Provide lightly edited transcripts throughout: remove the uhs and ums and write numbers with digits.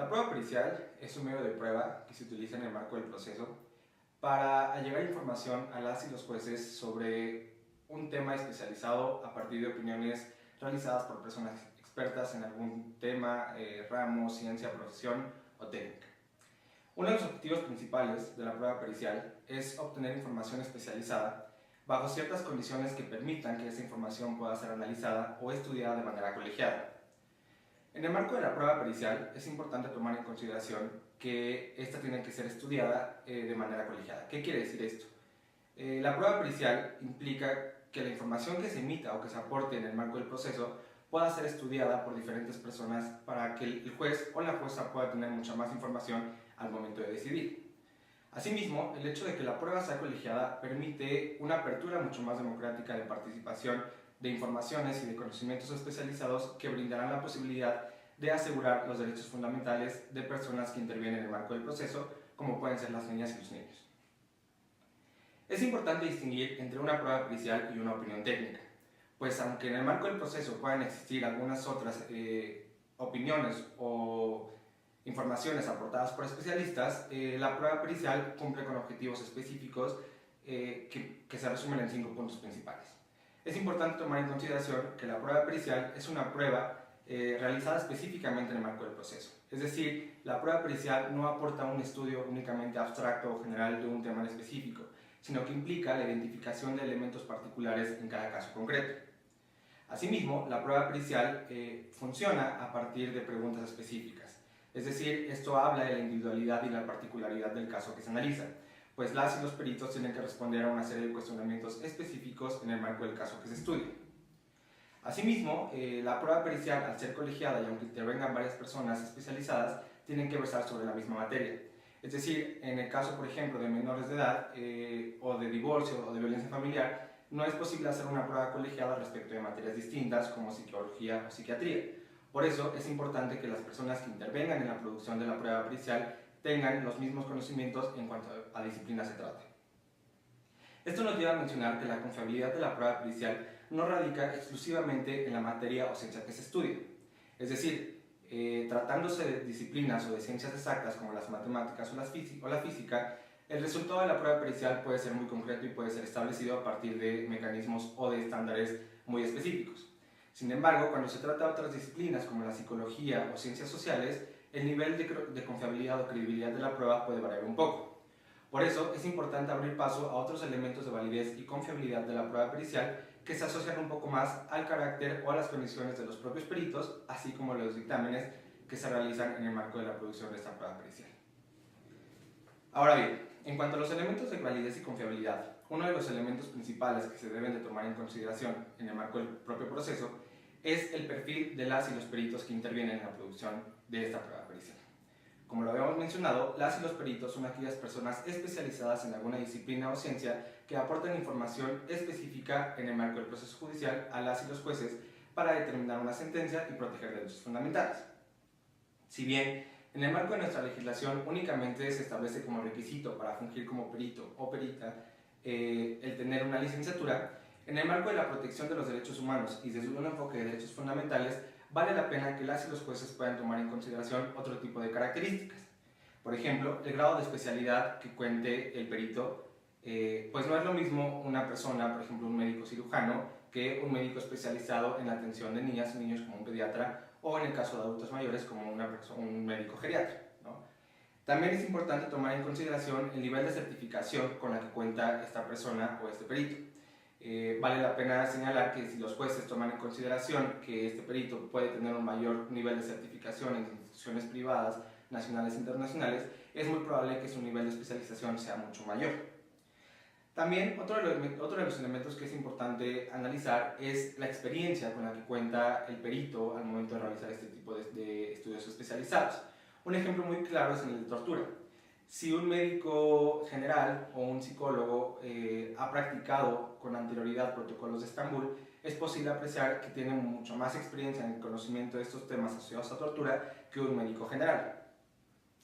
La prueba pericial es un medio de prueba que se utiliza en el marco del proceso para allegar información a las y los jueces sobre un tema especializado a partir de opiniones realizadas por personas expertas en algún tema, ramo, ciencia, profesión o técnica. Uno de los objetivos principales de la prueba pericial es obtener información especializada bajo ciertas condiciones que permitan que esa información pueda ser analizada o estudiada de manera colegiada. En el marco de la prueba pericial es importante tomar en consideración que esta tiene que ser estudiada de manera colegiada. ¿Qué quiere decir esto? La prueba pericial implica que la información que se emita o que se aporte en el marco del proceso pueda ser estudiada por diferentes personas para que el juez o la jueza pueda tener mucha más información al momento de decidir. Asimismo, el hecho de que la prueba sea colegiada permite una apertura mucho más democrática de participación de informaciones y de conocimientos especializados que brindarán la posibilidad de asegurar los derechos fundamentales de personas que intervienen en el marco del proceso, como pueden ser las niñas y los niños. Es importante distinguir entre una prueba pericial y una opinión técnica, pues aunque en el marco del proceso puedan existir algunas otras opiniones o informaciones aportadas por especialistas, la prueba pericial cumple con objetivos específicos que se resumen en 5 puntos principales. Es importante tomar en consideración que la prueba pericial es una prueba realizada específicamente en el marco del proceso. Es decir, la prueba pericial no aporta un estudio únicamente abstracto o general de un tema en específico, sino que implica la identificación de elementos particulares en cada caso concreto. Asimismo, la prueba pericial funciona a partir de preguntas específicas. Es decir, esto habla de la individualidad y la particularidad del caso que se analiza, pues las y los peritos tienen que responder a una serie de cuestionamientos específicos en el marco del caso que se estudia. Asimismo, la prueba pericial, al ser colegiada y aunque intervengan varias personas especializadas, tienen que versar sobre la misma materia. Es decir, en el caso, por ejemplo, de menores de edad o de divorcio o de violencia familiar, no es posible hacer una prueba colegiada respecto de materias distintas como psicología o psiquiatría. Por eso es importante que las personas que intervengan en la producción de la prueba pericial tengan los mismos conocimientos en cuanto a disciplina se trate. Esto nos lleva a mencionar que la confiabilidad de la prueba pericial no radica exclusivamente en la materia o ciencia que se estudia. Es decir, tratándose de disciplinas o de ciencias exactas como las matemáticas o la física, el resultado de la prueba pericial puede ser muy concreto y puede ser establecido a partir de mecanismos o de estándares muy específicos. Sin embargo, cuando se trata de otras disciplinas como la psicología o ciencias sociales, el nivel de confiabilidad o credibilidad de la prueba puede variar un poco. Por eso es importante abrir paso a otros elementos de validez y confiabilidad de la prueba pericial que se asocian un poco más al carácter o a las condiciones de los propios peritos, así como los dictámenes que se realizan en el marco de la producción de esta prueba pericial. Ahora bien, en cuanto a los elementos de validez y confiabilidad, uno de los elementos principales que se deben de tomar en consideración en el marco del propio proceso es el perfil de las y los peritos que intervienen en la producción de esta prueba pericial. Como lo habíamos mencionado, las y los peritos son aquellas personas especializadas en alguna disciplina o ciencia que aportan información específica en el marco del proceso judicial a las y los jueces para determinar una sentencia y proteger derechos fundamentales. Si bien en el marco de nuestra legislación únicamente se establece como requisito para fungir como perito o perita el tener una licenciatura, en el marco de la protección de los derechos humanos y desde un enfoque de derechos fundamentales, vale la pena que las y los jueces puedan tomar en consideración otro tipo de características. Por ejemplo, el grado de especialidad que cuente el perito, pues no es lo mismo una persona, por ejemplo un médico cirujano, que un médico especializado en la atención de niñas y niños como un pediatra o en el caso de adultos mayores como un médico geriatra, ¿no? También es importante tomar en consideración el nivel de certificación con la que cuenta esta persona o este perito. Vale la pena señalar que si los jueces toman en consideración que este perito puede tener un mayor nivel de certificación en instituciones privadas, nacionales e internacionales, es muy probable que su nivel de especialización sea mucho mayor. También otro de los elementos que es importante analizar es la experiencia con la que cuenta el perito al momento de realizar este tipo de estudios especializados. Un ejemplo muy claro es en el de tortura. Si un médico general o un psicólogo ha practicado con anterioridad protocolos de Estambul, es posible apreciar que tiene mucho más experiencia en el conocimiento de estos temas asociados a tortura que un médico general.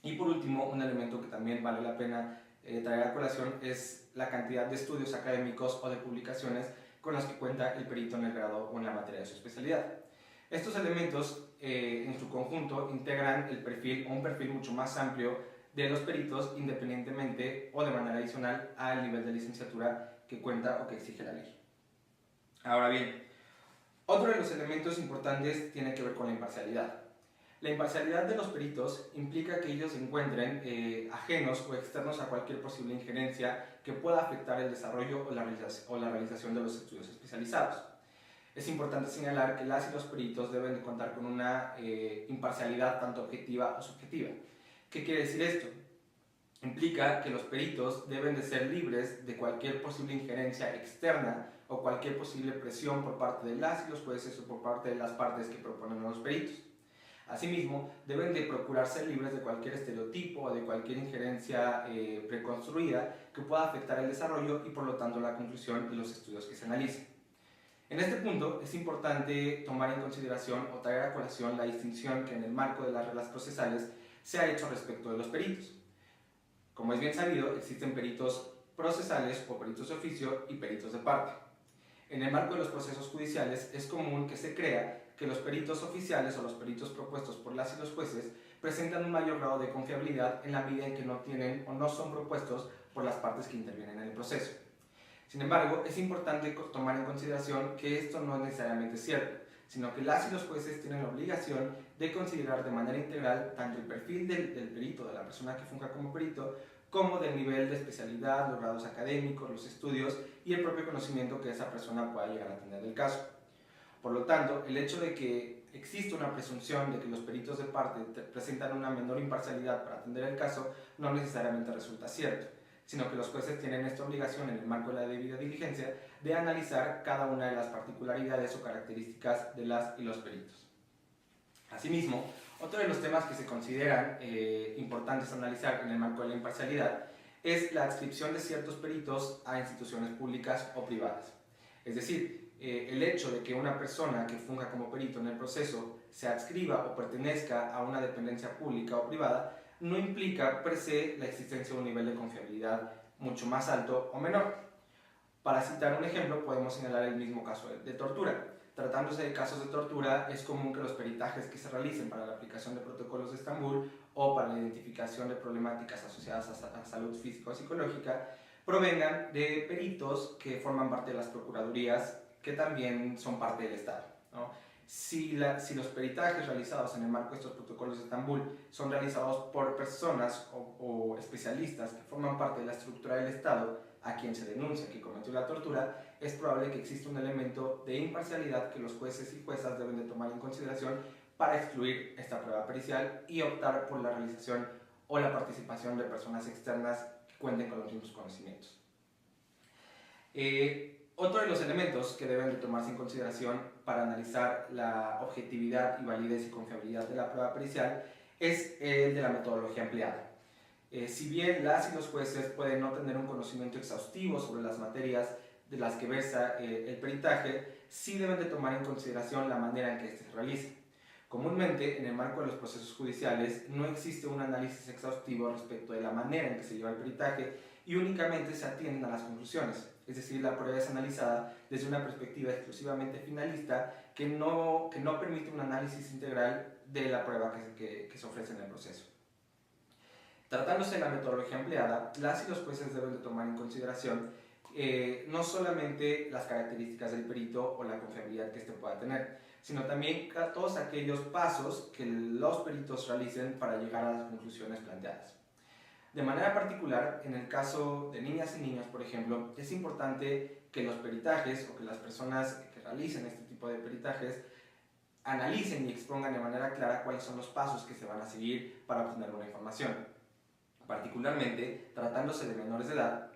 Y por último, un elemento que también vale la pena traer a colación es la cantidad de estudios académicos o de publicaciones con las que cuenta el perito en el grado o en la materia de su especialidad. Estos elementos en su conjunto integran el perfil o un perfil mucho más amplio de los peritos, independientemente o de manera adicional al nivel de licenciatura que cuenta o que exige la ley. Ahora bien, otro de los elementos importantes tiene que ver con la imparcialidad. La imparcialidad de los peritos implica que ellos se encuentren ajenos o externos a cualquier posible injerencia que pueda afectar el desarrollo o la realización de los estudios especializados. Es importante señalar que las y los peritos deben de contar con una imparcialidad tanto objetiva o subjetiva. ¿Qué quiere decir esto? Implica que los peritos deben de ser libres de cualquier posible injerencia externa o cualquier posible presión por parte de las y los jueces o por parte de las partes que proponen a los peritos. Asimismo, deben de procurar ser libres de cualquier estereotipo o de cualquier injerencia preconstruida que pueda afectar el desarrollo y por lo tanto la conclusión de los estudios que se analicen. En este punto es importante tomar en consideración o traer a colación la distinción que en el marco de las reglas procesales se ha hecho respecto de los peritos. Como es bien sabido, existen peritos procesales o peritos de oficio y peritos de parte. En el marco de los procesos judiciales es común que se crea que los peritos oficiales o los peritos propuestos por las y los jueces presentan un mayor grado de confiabilidad en la medida en que no tienen o no son propuestos por las partes que intervienen en el proceso. Sin embargo, es importante tomar en consideración que esto no es necesariamente cierto, sino que las y los jueces tienen la obligación de considerar de manera integral tanto el perfil del perito, de la persona que funja como perito, como del nivel de especialidad, los grados académicos, los estudios y el propio conocimiento que esa persona pueda llegar a tener del caso. Por lo tanto, el hecho de que existe una presunción de que los peritos de parte presentan una menor imparcialidad para atender el caso no necesariamente resulta cierto, sino que los jueces tienen esta obligación en el marco de la debida diligencia de analizar cada una de las particularidades o características de las y los peritos. Asimismo, otro de los temas que se consideran importantes analizar en el marco de la imparcialidad es la adscripción de ciertos peritos a instituciones públicas o privadas. Es decir, el hecho de que una persona que funja como perito en el proceso se adscriba o pertenezca a una dependencia pública o privada no implica per se la existencia de un nivel de confiabilidad mucho más alto o menor. Para citar un ejemplo, podemos señalar el mismo caso de tortura. Tratándose de casos de tortura, es común que los peritajes que se realicen para la aplicación de protocolos de Estambul o para la identificación de problemáticas asociadas a salud física o psicológica provengan de peritos que forman parte de las procuradurías que también son parte del Estado, ¿no? Si los peritajes realizados en el marco de estos protocolos de Estambul son realizados por personas o especialistas que forman parte de la estructura del Estado a quien se denuncia que cometió la tortura, es probable que exista un elemento de imparcialidad que los jueces y juezas deben de tomar en consideración para excluir esta prueba pericial y optar por la realización o la participación de personas externas que cuenten con los mismos conocimientos. Otro de los elementos que deben de tomarse en consideración para analizar la objetividad y validez y confiabilidad de la prueba pericial es el de la metodología empleada. Si bien las y los jueces pueden no tener un conocimiento exhaustivo sobre las materias de las que versa el peritaje, sí deben de tomar en consideración la manera en que éste se realiza. Comúnmente, en el marco de los procesos judiciales, no existe un análisis exhaustivo respecto de la manera en que se lleva el peritaje y únicamente se atienden a las conclusiones. Es decir, la prueba es analizada desde una perspectiva exclusivamente finalista que no permite un análisis integral de la prueba que se ofrece en el proceso. Tratándose de la metodología empleada, las y los jueces deben de tomar en consideración no solamente las características del perito o la confiabilidad que éste pueda tener, sino también todos aquellos pasos que los peritos realicen para llegar a las conclusiones planteadas. De manera particular, en el caso de niñas y niños, por ejemplo, es importante que los peritajes o que las personas que realicen este tipo de peritajes analicen y expongan de manera clara cuáles son los pasos que se van a seguir para obtener una información. Particularmente, tratándose de menores de edad,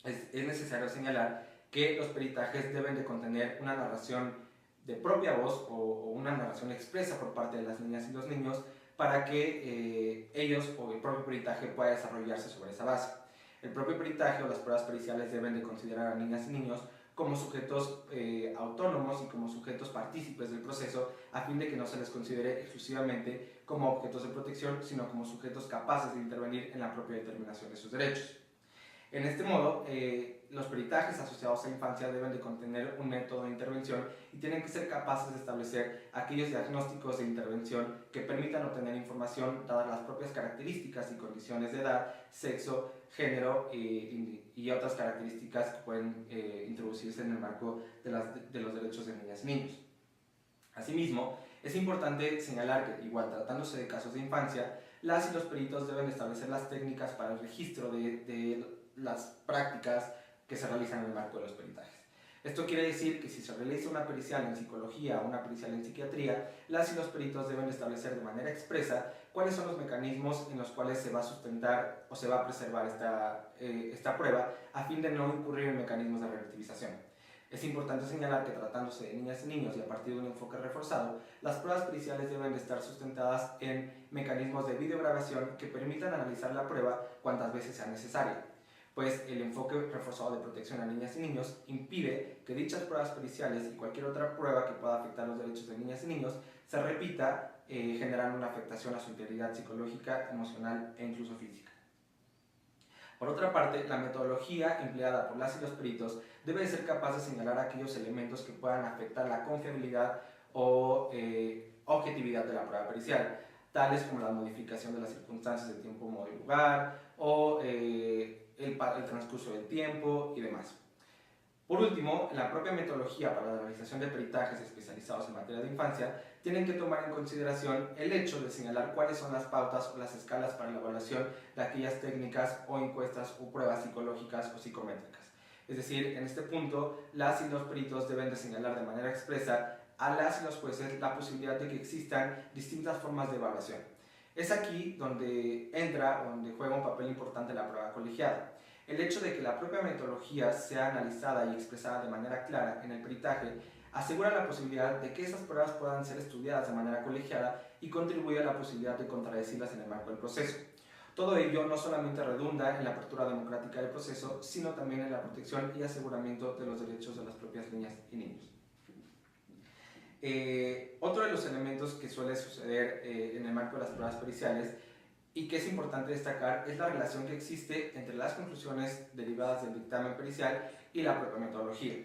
es necesario señalar que los peritajes deben de contener una narración de propia voz o una narración expresa por parte de las niñas y los niños para que ellos o el propio peritaje pueda desarrollarse sobre esa base. El propio peritaje o las pruebas periciales deben de considerar a niñas y niños como sujetos autónomos y como sujetos partícipes del proceso a fin de que no se les considere exclusivamente como objetos de protección, sino como sujetos capaces de intervenir en la propia determinación de sus derechos. En este modo, los peritajes asociados a infancia deben de contener un método de intervención y tienen que ser capaces de establecer aquellos diagnósticos de intervención que permitan obtener información dadas las propias características y condiciones de edad, sexo, género y otras características que pueden introducirse en el marco de los derechos de niñas y niños. Asimismo, es importante señalar que, igual tratándose de casos de infancia, las y los peritos deben establecer las técnicas para el registro de las prácticas que se realizan en el marco de los peritajes. Esto quiere decir que si se realiza una pericial en psicología o una pericial en psiquiatría, las y los peritos deben establecer de manera expresa cuáles son los mecanismos en los cuales se va a sustentar o se va a preservar esta prueba a fin de no incurrir en mecanismos de relativización. Es importante señalar que tratándose de niñas y niños y a partir de un enfoque reforzado, las pruebas periciales deben de estar sustentadas en mecanismos de videograbación que permitan analizar la prueba cuantas veces sea necesaria, pues el enfoque reforzado de protección a niñas y niños impide que dichas pruebas periciales y cualquier otra prueba que pueda afectar los derechos de niñas y niños se repita, generando una afectación a su integridad psicológica, emocional e incluso física. Por otra parte, la metodología empleada por las y los peritos debe ser capaz de señalar aquellos elementos que puedan afectar la confiabilidad o objetividad de la prueba pericial, tales como la modificación de las circunstancias de tiempo, modo y lugar, o el transcurso del tiempo y demás. Por último, la propia metodología para la realización de peritajes especializados en materia de infancia tienen que tomar en consideración el hecho de señalar cuáles son las pautas o las escalas para la evaluación de aquellas técnicas o encuestas o pruebas psicológicas o psicométricas. Es decir, en este punto, las y los peritos deben de señalar de manera expresa a las y los jueces la posibilidad de que existan distintas formas de evaluación. Es aquí donde entra o donde juega un papel importante la prueba colegiada. El hecho de que la propia metodología sea analizada y expresada de manera clara en el peritaje asegura la posibilidad de que esas pruebas puedan ser estudiadas de manera colegiada y contribuye a la posibilidad de contradecirlas en el marco del proceso. Todo ello no solamente redunda en la apertura democrática del proceso, sino también en la protección y aseguramiento de los derechos de las propias niñas y niños. Otro de los elementos que suele suceder en el marco de las pruebas periciales y que es importante destacar es la relación que existe entre las conclusiones derivadas del dictamen pericial y la propia metodología.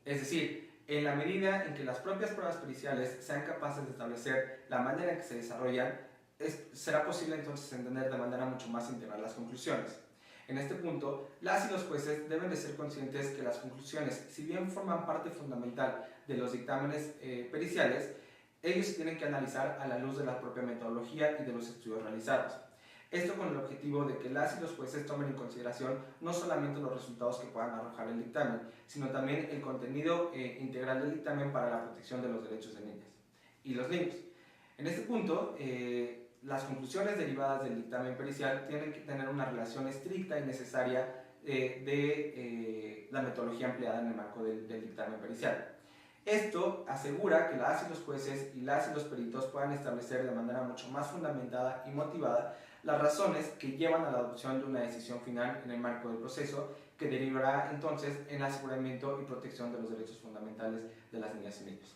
Es decir, en la medida en que las propias pruebas periciales sean capaces de establecer la manera en que se desarrollan, será posible entonces entender de manera mucho más integral las conclusiones. En este punto, las y los jueces deben de ser conscientes que las conclusiones, si bien forman parte fundamental de los dictámenes periciales, ellos tienen que analizar a la luz de la propia metodología y de los estudios realizados. Esto con el objetivo de que las y los jueces tomen en consideración no solamente los resultados que puedan arrojar el dictamen, sino también el contenido integral del dictamen para la protección de los derechos de niñas y los niños. En este punto, las conclusiones derivadas del dictamen pericial tienen que tener una relación estricta y necesaria de la metodología empleada en el marco del dictamen pericial. Esto asegura que las y los jueces y las y los peritos puedan establecer de manera mucho más fundamentada y motivada las razones que llevan a la adopción de una decisión final en el marco del proceso, que derivará entonces en aseguramiento y protección de los derechos fundamentales de las niñas y niños.